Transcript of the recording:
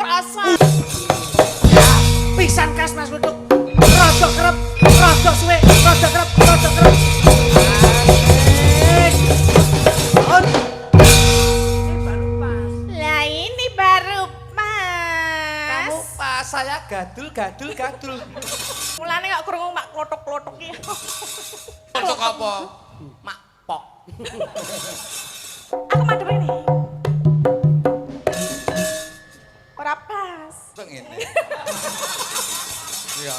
krasa. Pisan kas Mas Kutuk. Rada kerep, rada suwe, rada kerep, rada kerep. Lah ini baru pas. Kamu pas, saya gadul. Mulane kok krungu mak klothok-klothok iki. Klothok apa? Mak pok. Aku madhep ini. Ora pas. Ngene. Ya.